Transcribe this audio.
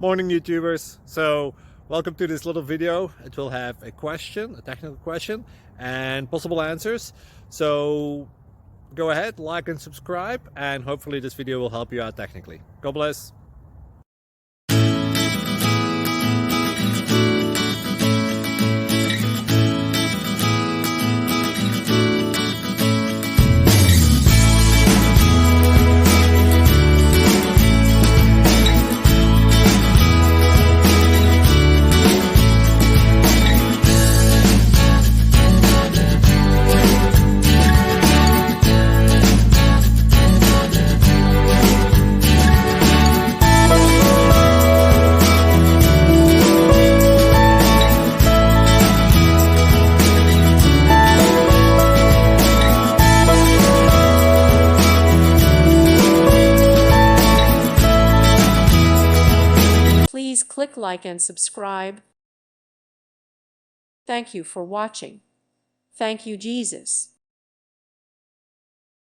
Morning YouTubers. So welcome to this little video. It will have a question, a technical question, and possible answers. So go ahead, like and subscribe, and hopefully this video will help you out technically. God bless. Please click like and subscribe. Thank you for watching. Thank you, Jesus.